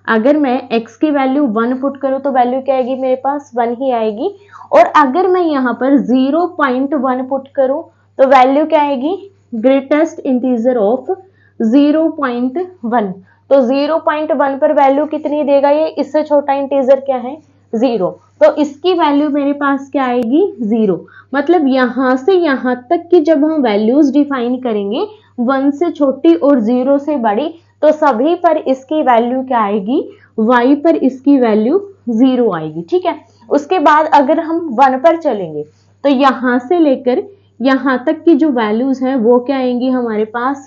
अगर मैं x की वैल्यू 1 पुट करूं तो वैल्यू क्या आएगी मेरे पास 1 ही आएगी। और अगर मैं यहाँ पर 0.1 पुट करूं तो वैल्यू क्या आएगी ग्रेटेस्ट इंटीजर ऑफ 0.1। तो 0.1 पर वैल्यू कितनी देगा ये, इससे छोटा इंटीजर क्या है 0, तो इसकी वैल्यू मेरे पास क्या आएगी 0। मतलब यहां से यहां तक की जब हम वैल्यूज डिफाइन करेंगे 1 से छोटी और 0 से बड़ी, तो सभी पर इसकी वैल्यू क्या आएगी y पर इसकी वैल्यू 0 आएगी। ठीक है, उसके बाद अगर हम 1 पर चलेंगे तो यहां से लेकर यहां तक की जो वैल्यूज हैं वो क्या आएंगी हमारे पास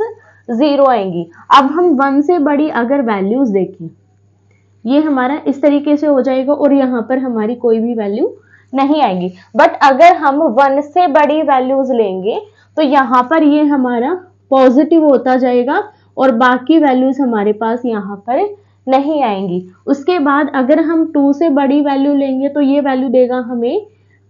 0 आएंगी। अब हम 1 से बड़ी अगर वैल्यूज देखें, ये हमारा इस तरीके से हो जाएगा और यहाँ पर हमारी कोई भी वैल्यू नहीं आएगी। बट अगर हम 1 से बड़ी वैल्यूज लेंगे तो यहाँ पर ये हमारा पॉजिटिव होता जाएगा और बाकी वैल्यूज हमारे पास यहाँ पर नहीं आएंगी। उसके बाद अगर हम 2 से बड़ी वैल्यू लेंगे तो ये वैल्यू देगा हमें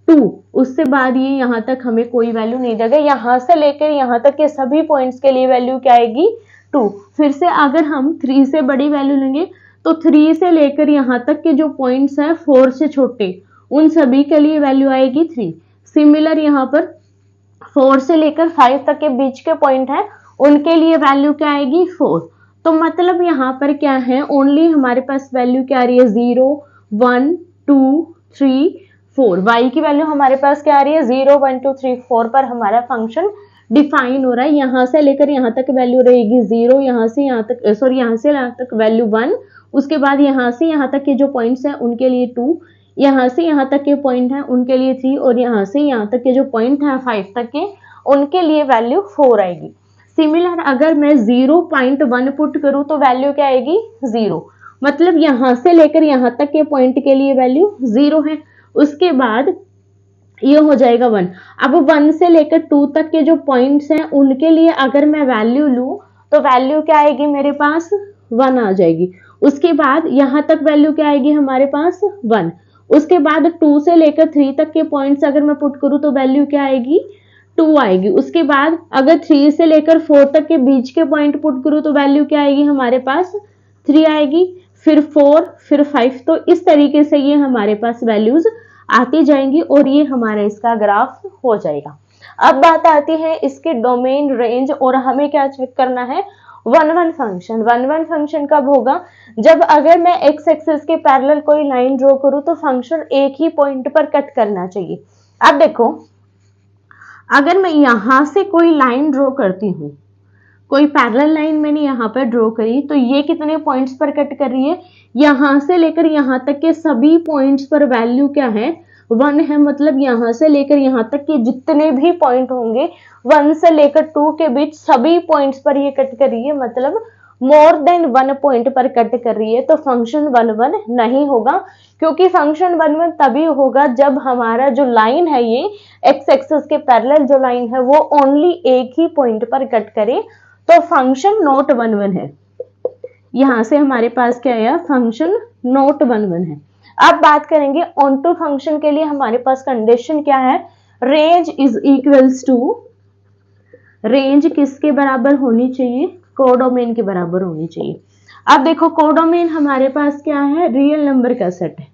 2, उससे बाद ये यहाँ तक हमें कोई वैल्यू नहीं देगा। यहाँ से लेकर यहाँ तक के सभी पॉइंट्स के लिए वैल्यू क्या आएगी 2। फिर से अगर हम 3 से बड़ी वैल्यू लेंगे तो 3 से लेकर यहाँ तक के जो पॉइंट्स हैं 4 से छोटे, उन सभी के लिए वैल्यू आएगी 3। सिमिलर यहाँ पर 4 से लेकर 5 तक के बीच के पॉइंट हैं, उनके लिए वैल्यू क्या आएगी 4। तो मतलब यहाँ पर क्या है ओनली हमारे पास वैल्यू क्या आ रही है 0 1 2 3 4। y की वैल्यू हमारे पास क्या आ रही है 0 1 2 3 4 पर हमारा फंक्शन डिफाइन हो रहा है। यहाँ से लेकर यहाँ तक वैल्यू रहेगी 0, यहाँ से यहाँ तक सॉरी यहाँ से यहाँ तक वैल्यू 1, उसके बाद यहाँ से यहाँ तक के जो पॉइंट्स हैं उनके लिए 2, यहाँ से यहाँ तक के पॉइंट हैं उनके लिए 3 और यहाँ से यहाँ तक के जो पॉइंट हैं 5 तक के उनके लिए वैल्यू 4 आएगी। सिमिलर अगर मैं 0.1 पुट करूं तो वैल्यू क्या आएगी 0। मतलब यहाँ से लेकर यहाँ तक के पॉइंट के लिए वैल्यू 0 है। उसके बाद ये हो जाएगा 1। अब 1 से लेकर 2 तक के जो पॉइंट्स हैं उनके लिए अगर मैं वैल्यू लूं तो वैल्यू क्या आएगी मेरे पास 1 आ जाएगी। उसके बाद यहाँ तक वैल्यू क्या आएगी हमारे पास 1। उसके बाद 2 से लेकर 3 तक के पॉइंट्स अगर मैं पुट करूं तो वैल्यू क्या आएगी 2 आएगी। उसके बाद अगर 3 से लेकर 4 तक के बीच के पॉइंट पुट करूं तो वैल्यू क्या आएगी हमारे पास 3 आएगी, फिर 4 फिर 5। तो इस तरीके से ये हमारे पास वैल्यूज आती जाएंगी और ये हमारा इसका ग्राफ हो जाएगा। अब बात आती है इसके डोमेन रेंज और हमें क्या चेक करना है 1-1 फंक्शन। 1-1 फंक्शन कब होगा जब अगर मैं x एक्सिस के पैरेलल कोई लाइन ड्रॉ करूं तो फंक्शन एक ही पॉइंट पर कट करना चाहिए। अब देखो अगर मैं यहां से कोई लाइन ड्रॉ करती हूं, कोई पैरेलल लाइन मैंने यहाँ पर ड्रॉ करी तो ये कितने पॉइंट्स पर कट कर रही है, यहाँ से लेकर यहाँ तक के सभी पॉइंट्स पर वैल्यू क्या है 1 है। मतलब यहाँ से लेकर यहाँ तक के जितने भी पॉइंट होंगे 1 से लेकर 2 के बीच सभी पॉइंट्स पर ये कट कर रही है, मतलब मोर देन 1 पॉइंट पर कट कर रही है। तो फंक्शन 1-1 नहीं होगा, क्योंकि फंक्शन 1-1 तभी होगा जब हमारा जो लाइन है ये एक्स एक्सिस के पैरेलल जो लाइन है वो ओनली एक ही पॉइंट पर कट करे, तो फंक्शन नॉट 1-1 है। यहां से हमारे पास क्या आया फंक्शन नॉट 1-1 है। अब बात करेंगे ऑनटू फंक्शन के लिए हमारे पास कंडीशन क्या है, range is equals to, range किसके बराबर होनी चाहिए कोडोमेन के बराबर होनी चाहिए। अब देखो कोडोमेन हमारे पास क्या है रियल नंबर का सेट है,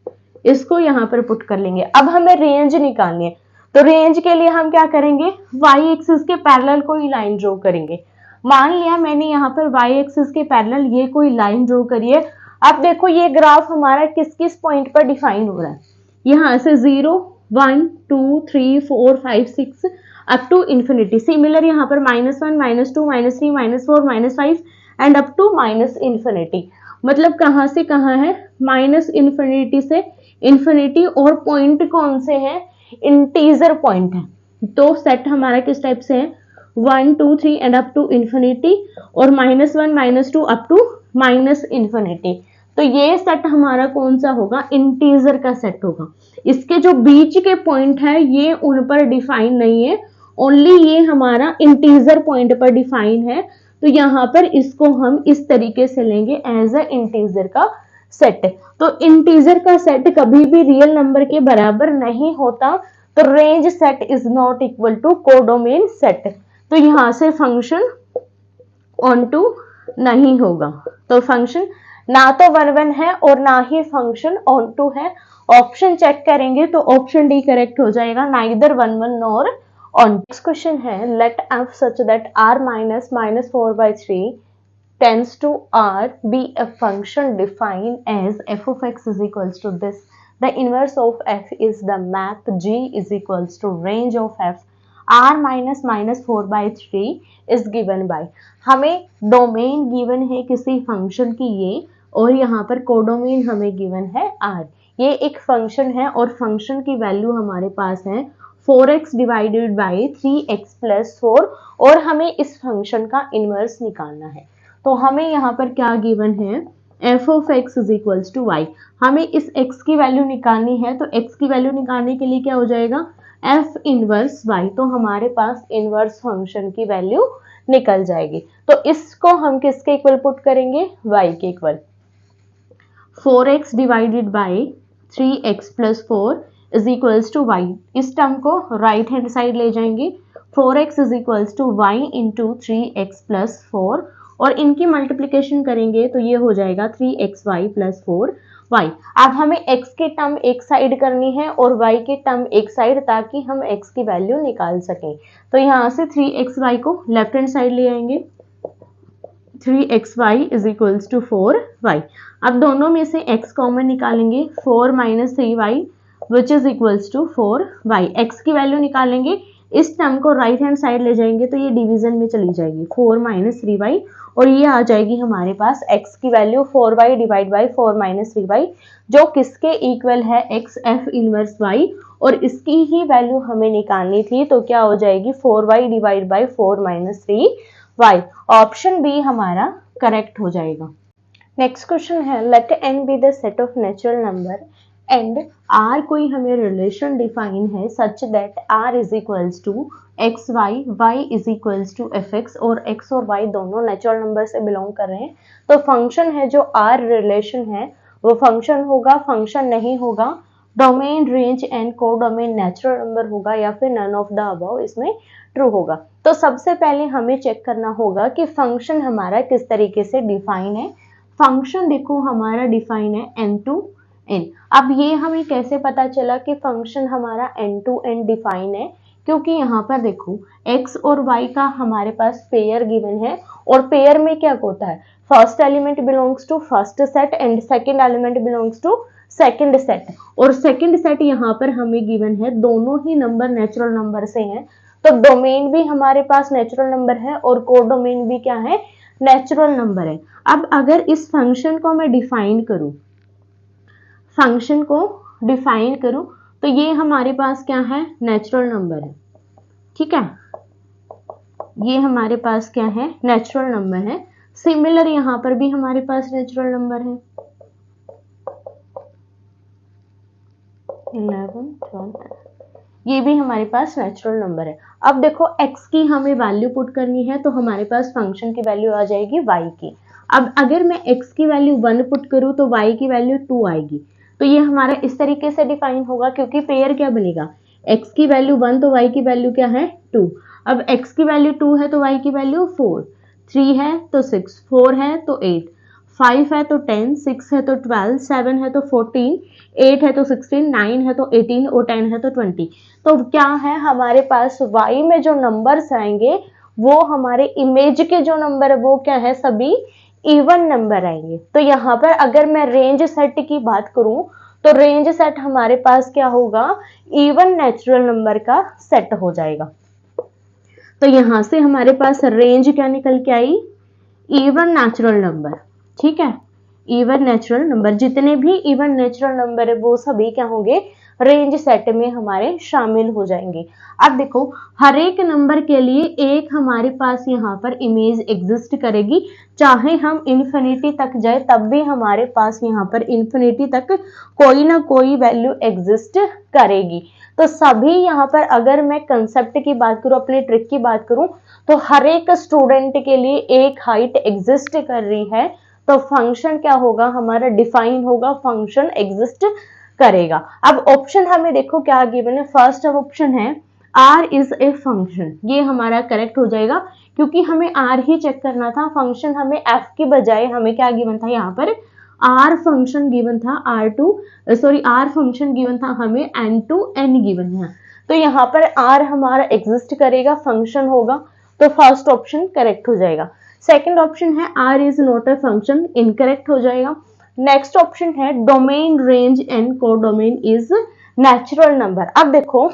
इसको यहाँ पर पुट कर लेंगे। अब हमें रेंज निकालनी है तो रेंज के लिए हम क्या करेंगे वाई एक्सिस के पैरेलल कोई लाइन ड्रॉ करेंगे। मान लिया मैंने यहाँ पर वाई एक्सिस के पैरेलल ये कोई लाइन ड्रॉ करी है। अब देखो ये ग्राफ हमारा किस किस पॉइंट पर डिफाइन हो रहा है, यहाँ से 0 1 2 3 4 5 6 अप टू इंफिनिटी। सिमिलर यहाँ पर -1 -2 -3 -4 -5 एंड अप टू -इंफिनिटी। मतलब कहाँ से कहाँ है -इंफिनिटी से इंफिनिटी, और पॉइंट कौन से है इंटीजर पॉइंट है। तो सेट हमारा किस टाइप से है 1 2 3 एंड अप टू इंफिनिटी, और -1 -2 अप टू -इंफिनिटी। तो ये सेट हमारा कौन सा होगा इंटीजर का सेट होगा। इसके जो बीच के पॉइंट है ये उन पर डिफाइन नहीं है, ओनली ये हमारा इंटीजर पॉइंट पर डिफाइन है। तो यहाँ पर इसको हम इस तरीके से लेंगे एज अ इंटीजर का सेट। तो इंटीजर का सेट कभी भी रियल नंबर के बराबर नहीं होता, तो range set is not equal to codomain set. तो यहाँ से फंक्शन ऑन टू नहीं होगा, तो फंक्शन ना तो 1 1 है और ना ही फंक्शन ऑन टू है। ऑप्शन चेक करेंगे तो ऑप्शन डी करेक्ट हो जाएगा, neither 1 1 nor on. Next question है let f such that r minus minus 4/3 tends to r be a function defined as f of x is equals to this. The inverse of f is the map g is equals to range of f r minus minus 4/3 is given by। हमें domain given है किसी function की ये, और यहाँ पर codomain हमें given है r। ये एक फंक्शन है और फंक्शन की वैल्यू हमारे पास है 4x divided by 3x plus 4, और हमें इस फंक्शन का इनवर्स निकालना है। तो हमें यहाँ पर क्या गिवन है, f of x is equals to y। हमें इस x की वैल्यू निकालनी है, तो x की वैल्यू निकालने के लिए क्या हो जाएगा, f इनवर्स y। तो हमारे पास इनवर्स फंक्शन की वैल्यू निकल जाएगी। तो इसको हम किसके इक्वल पुट करेंगे, y के equal. 4x divided by 3x plus 4 is equals to y। इस टर्म को राइट हैंड साइड ले जाएंगे, 4x is equals to y into 3x plus 4, और इनकी मल्टीप्लीकेशन करेंगे तो ये हो जाएगा 3xy प्लस 4y। अब हमें x की टर्म एक साइड करनी है और y की टर्म एक साइड, ताकि हम x की वैल्यू निकाल सकें। तो यहाँ से 3xy को लेफ्ट हैंड साइड ले आएंगे, 3xy is equals to 4y। अब दोनों में से x कॉमन निकालेंगे, 4 minus 3y which is equals to 4y। x की वैल्यू निकालेंगे, इस टर्म को राइट हैंड साइड ले जाएंगे तो ये डिवीजन में चली जाएगी, 4 माइनस 3y, और ये आ जाएगी हमारे पास x की value 4y divide by 4 minus 3y, जो किसके इक्वल है, x f इनवर्स y, और इसकी ही वैल्यू हमें निकालनी थी, तो क्या हो जाएगी 4y divide by 4 minus 3y। Option B हमारा करेक्ट हो जाएगा। नेक्स्ट क्वेश्चन है let n be the set of natural number and r कोई हमें रिलेशन डिफाइन है such that r is equals to X Y, Y is equals to F X, और x और y दोनों natural number से belong कर रहे हैं। तो फंक्शन है जो r रिलेशन है वो फंक्शन होगा, फंक्शन नहीं होगा, डोमेन रेंज एंड को डोमेन नेचुरल नंबर होगा, या फिर नन ऑफ द अबव इसमें ट्रू होगा। तो सबसे पहले हमें चेक करना होगा कि फंक्शन हमारा किस तरीके से डिफाइन है। फंक्शन देखो हमारा डिफाइन है n टू n। अब ये हमें कैसे पता चला कि फंक्शन हमारा n टू n डिफाइन है, क्योंकि यहाँ पर देखो x और y का हमारे पास पेयर गिवन है, और पेयर में क्या होता है, first element belongs to first set and second element belongs to second set, और सेकंड सेट यहाँ पर हमें गिवन है, दोनों ही नंबर नेचुरल नंबर से हैं, तो डोमेन भी हमारे पास नेचुरल नंबर है और कोडोमेन भी क्या है, नेचुरल नंबर है। अब अगर इस फंक्शन को मैं डिफाइन करूं, फंक्शन को डिफाइन करूं, तो ये हमारे पास क्या है, नेचुरल नंबर है, ठीक है, ये हमारे पास क्या है, नेचुरल नंबर है। सिमिलर यहाँ पर भी हमारे पास नेचुरल नंबर है, 11 12, ये भी हमारे पास नेचुरल नंबर है। अब देखो x की हमें वैल्यू पुट करनी है, तो हमारे पास फंक्शन की वैल्यू आ जाएगी y की। अब अगर मैं x की वैल्यू 1 पुट करूं तो y की वैल्यू 2 आएगी, तो ये हमारा इस तरीके से डिफाइन होगा, क्योंकि पेयर क्या बनेगा, x की वैल्यू 1 तो y की वैल्यू क्या है 2। अब x की वैल्यू 2 है तो y की वैल्यू 4, 3 है तो 6, 4 है तो 8, 5 है तो 10, 6 है तो 12, 7 है तो 14, 8 है तो 16, 9 है तो 18 और 10 है तो 20। तो क्या है हमारे पास y में जो नंबर्स आएंगे वो हमारे इमेज के जो नंबर है वो क्या है, सभी इवन नंबर आएंगे। तो यहाँ पर अगर मैं रेंज सेट की बात करूं तो रेंज सेट हमारे पास क्या होगा, इवन नेचुरल नंबर का सेट हो जाएगा। तो यहाँ से हमारे पास रेंज क्या निकल के आई, इवन नेचुरल नंबर, ठीक है, इवन नेचुरल नंबर, जितने भी इवन नेचुरल नंबर है वो सभी क्या होंगे, रेंज सेट में हमारे शामिल हो जाएंगे। अब देखो हर एक नंबर के लिए एक हमारे पास यहाँ पर इमेज एग्जिस्ट करेगी, चाहे हम इन्फिनिटी तक जाए तब भी हमारे पास यहाँ पर इन्फिनिटी तक कोई ना कोई वैल्यू एग्जिस्ट करेगी। तो सभी यहाँ पर अगर मैं कंसेप्ट की बात करूँ, अपने ट्रिक की बात करूँ, तो हर एक स्टूडेंट के लिए एक हाइट एग्जिस्ट कर रही है, तो फंक्शन क्या होगा हमारा डिफाइन होगा, फंक्शन एग्जिस्ट करेगा। अब ऑप्शन हमें देखो क्या गिवन है, फर्स्ट ऑप्शन है आर इज ए फंक्शन, ये हमारा करेक्ट हो जाएगा क्योंकि हमें आर ही चेक करना था, फंक्शन हमें एफ की बजाय हमें क्या गिवन था यहाँ पर आर फंक्शन गिवन था, आर फंक्शन गिवन था हमें एन टू एन गिवन है, तो यहाँ पर आर हमारा एग्जिस्ट करेगा, फंक्शन होगा, तो फर्स्ट ऑप्शन करेक्ट हो जाएगा। सेकंड ऑप्शन है R is not a function, incorrect हो जाएगा। नेक्स्ट ऑप्शन है domain range and codomain is natural number. अब देखो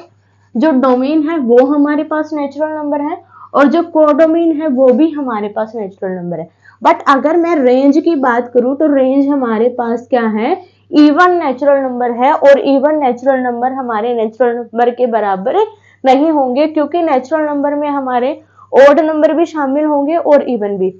जो डोमेन है वो हमारे पास नेचुरल नंबर है और जो कोडोमेन है वो भी हमारे पास नेचुरल नंबर है, बट अगर मैं रेंज की बात करूं तो रेंज हमारे पास क्या है, इवन नेचुरल नंबर है, और इवन नेचुरल नंबर हमारे नेचुरल नंबर के बराबर नहीं होंगे क्योंकि नेचुरल नंबर में हमारे ओड नंबर भी शामिल होंगे और इवन भी,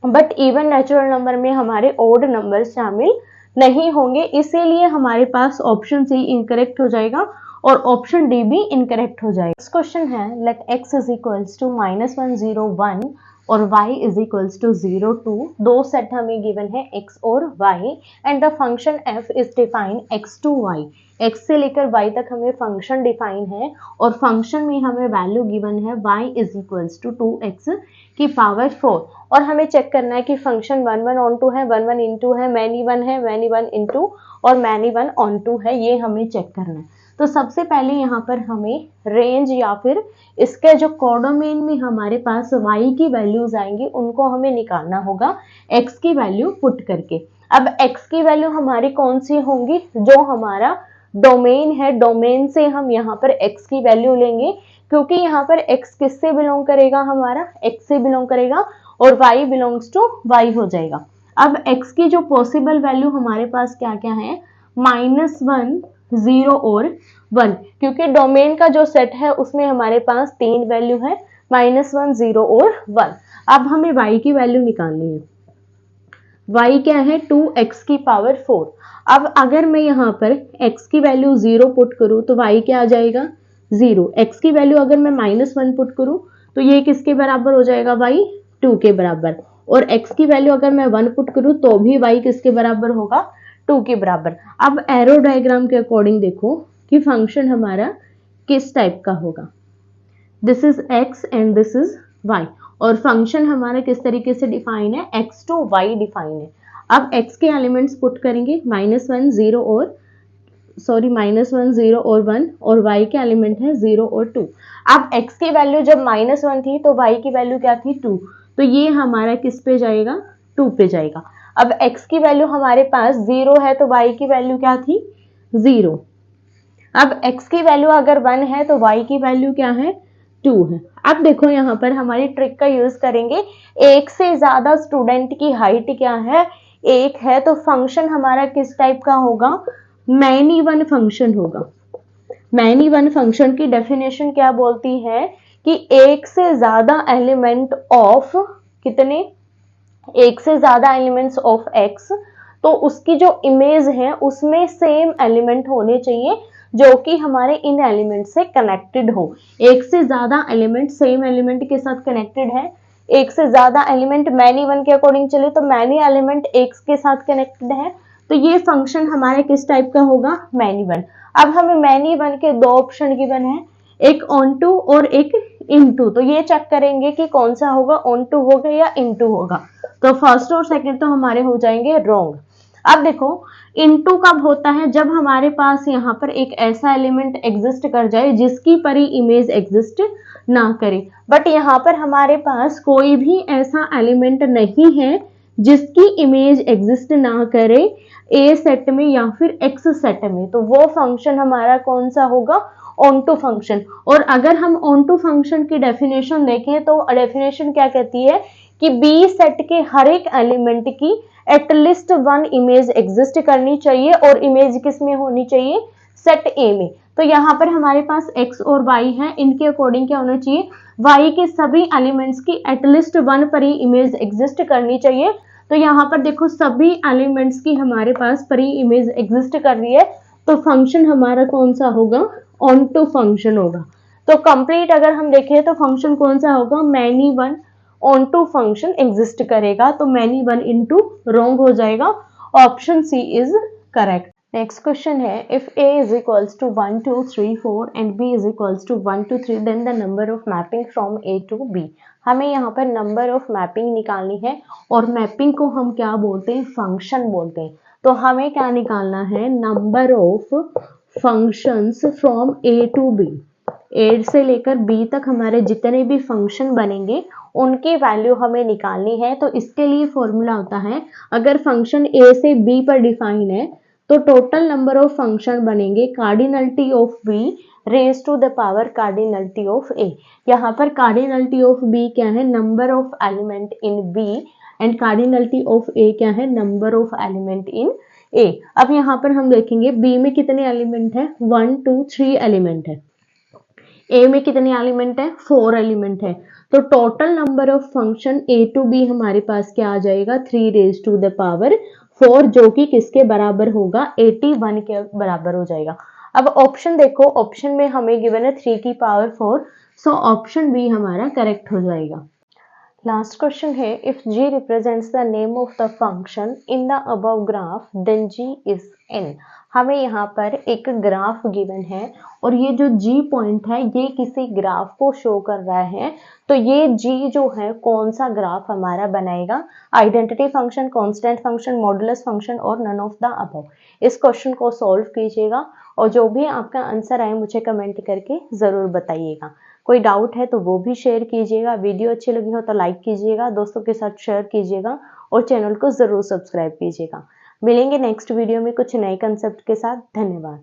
बट इवन नेचुरल नंबर में हमारे ओड नंबर शामिल नहीं होंगे, इसीलिए हमारे पास ऑप्शन सी इनकरेक्ट हो जाएगा और ऑप्शन डी भी इनकरेक्ट हो जाएगा। नेक्स्ट क्वेश्चन है let x is equals to -1 0 1 और y इज इक्वल्स टू 0 2, दो सेट हमें गिवन है x और y and the function f is define x to y, x से लेकर y तक हमें फंक्शन डिफाइन है और फंक्शन में हमें वैल्यू गिवन है y is equals to 2x की पावर 4 और हमें चेक करना है कि फंक्शन 1 1 ऑन टू है, 1 1 इंटू है, मैनी 1 है, मैनी 1 इंटू और मैनी 1 ऑन टू है, ये हमें चेक करना है। तो सबसे पहले यहाँ पर हमें रेंज या फिर इसके जो कोडोमेन में हमारे पास y की वैल्यूज आएंगी उनको हमें निकालना होगा x की वैल्यू पुट करके। अब x की वैल्यू हमारी कौन सी होंगी, जो हमारा डोमेन है, डोमेन से हम यहाँ पर x की वैल्यू लेंगे क्योंकि यहाँ पर x किससे बिलोंग करेगा, हमारा x से बिलोंग करेगा और y बिलोंग्स टू y हो जाएगा। अब x की जो पॉसिबल वैल्यू हमारे पास क्या क्या है, -1 0 और 1, क्योंकि डोमेन का जो सेट है उसमें हमारे पास तीन वैल्यू है, -1 0 और 1। अब हमें y की वैल्यू निकालनी है, y क्या है 2x की पावर 4। अब अगर मैं यहाँ पर x की वैल्यू 0 पुट करूँ तो y क्या आ जाएगा 0, x की वैल्यू अगर मैं -1 पुट करूँ तो ये किसके बराबर हो जाएगा, y 2 के बराबर, और x की वैल्यू अगर मैं 1 पुट करूँ तो भी y किसके बराबर होगा, 2 के बराबर। अब एरो डायग्राम के अकॉर्डिंग देखो कि फंक्शन हमारा किस टाइप का होगा, this is x and this is y, और फंक्शन हमारा किस तरीके से डिफाइन है, x टू y डिफाइन है। अब x के एलिमेंट्स पुट करेंगे -1 0 और -1 0 और 1 और y के एलिमेंट है 0 और 2। अब x की वैल्यू जब -1 थी तो y की वैल्यू क्या थी 2, तो ये हमारा किस पे जाएगा, 2 पे जाएगा। अब x की वैल्यू हमारे पास 0 है तो y की वैल्यू क्या थी 0। अब x की वैल्यू अगर 1 है तो y की वैल्यू क्या है 2 है। अब देखो यहाँ पर हमारी ट्रिक का यूज करेंगे, एक से ज्यादा स्टूडेंट की हाइट क्या है, एक है, तो फंक्शन हमारा किस टाइप का होगा, मैनी वन फंक्शन होगा। मैनी वन फंक्शन की डेफिनेशन क्या बोलती है कि एक से ज्यादा एलिमेंट ऑफ कितने, एक से ज्यादा एलिमेंट्स ऑफ x, तो उसकी जो इमेज है उसमें सेम एलिमेंट होने चाहिए जो कि हमारे इन एलिमेंट से कनेक्टेड हो। एक से ज्यादा एलिमेंट सेम एलिमेंट के साथ कनेक्टेड है, एक से ज्यादा एलिमेंट मैनी वन के अकॉर्डिंग चले तो मैनी एलिमेंट x के साथ कनेक्टेड है, तो ये फंक्शन हमारे किस टाइप का होगा, मैनी वन। अब हमें मैनी वन के दो ऑप्शन गिवन है, एक ऑन टू और एक इनटू, तो ये चेक करेंगे कि कौन सा होगा, ऑन टू होगा या इनटू होगा, तो फर्स्ट और सेकंड तो हमारे हो जाएंगे रॉन्ग। अब देखो इनटू कब होता है, जब हमारे पास यहाँ पर एक ऐसा एलिमेंट एग्जिस्ट कर जाए जिसकी परी इमेज एग्जिस्ट ना करे, बट यहाँ पर हमारे पास कोई भी ऐसा एलिमेंट नहीं है जिसकी इमेज एग्जिस्ट ना करे ए सेट में या फिर एक्स सेट में, तो वो फंक्शन हमारा कौन सा होगा, ऑन टू फंक्शन। और अगर हम ऑन टू फंक्शन की डेफिनेशन देखें तो डेफिनेशन क्या कहती है कि बी सेट के हर एक एलिमेंट की एटलीस्ट वन इमेज एग्जिस्ट करनी चाहिए, और इमेज किस में होनी चाहिए, सेट ए में। तो यहाँ पर हमारे पास x और y है, इनके अकॉर्डिंग क्या होना चाहिए, y के सभी एलिमेंट्स की एटलीस्ट वन परी इमेज एग्जिस्ट करनी चाहिए। तो यहाँ पर देखो सभी एलिमेंट्स की हमारे पास परी इमेज एग्जिस्ट कर रही है, तो फंक्शन हमारा कौन सा होगा, ऑन टू फंक्शन होगा। तो कंप्लीट अगर हम देखें तो फंक्शन कौन सा होगा, many one onto function exist करेगा। तो मैनी वन इनटू रॉन्ग हो जाएगा, option C is correct. Next question है, if a is equals to 1 2 3 4 and b is equals to 1 2 3 then the number of mapping from a to b। हमें यहाँ पर number of mapping निकालनी है और mapping को हम क्या बोलते हैं, फंक्शन बोलते हैं। तो हमें क्या निकालना है, number of functions from a to b। A से लेकर बी तक हमारे जितने भी फंक्शन बनेंगे उनकी वैल्यू हमें निकालनी है। तो इसके लिए फॉर्मूला होता है, अगर फंक्शन ए से बी पर डिफाइन है तो टोटल नंबर ऑफ फंक्शन बनेंगे cardinality of B raise to the power cardinality of A. यहाँ पर कार्डिनलिटी ऑफ बी क्या है, number of element in B, and cardinality of A क्या है, number of element in A. अब यहाँ पर हम देखेंगे बी में कितने एलिमेंट है, 1 2 3 एलिमेंट है, ए में कितने एलिमेंट है, 4 एलिमेंट है। तो total number of function A to B हमारे पास क्या आ जाएगा, 3 रेज टू द पावर 4, जो कि किसके बराबर होगा, 81 के बराबर हो जाएगा। अब ऑप्शन देखो, ऑप्शन में हमें गिवन है 3 की पावर 4, सो ऑप्शन बी हमारा करेक्ट हो जाएगा। लास्ट क्वेश्चन है, if g represents the name of the function in the above graph then g is n। हमें यहाँ पर एक ग्राफ गिवन है और ये जो g पॉइंट है ये किसी ग्राफ को शो कर रहा है। तो ये g जो है कौन सा ग्राफ हमारा बनाएगा, identity function, constant function, modulus function और नन ऑफ द अबव। इस क्वेश्चन को सॉल्व कीजिएगा और जो भी आपका आंसर आए मुझे कमेंट करके जरूर बताइएगा। कोई डाउट है तो वो भी शेयर कीजिएगा। वीडियो अच्छी लगी हो तो लाइक कीजिएगा, दोस्तों के साथ शेयर कीजिएगा और चैनल को जरूर सब्सक्राइब कीजिएगा। मिलेंगे नेक्स्ट वीडियो में कुछ नए कंसेप्ट के साथ। धन्यवाद।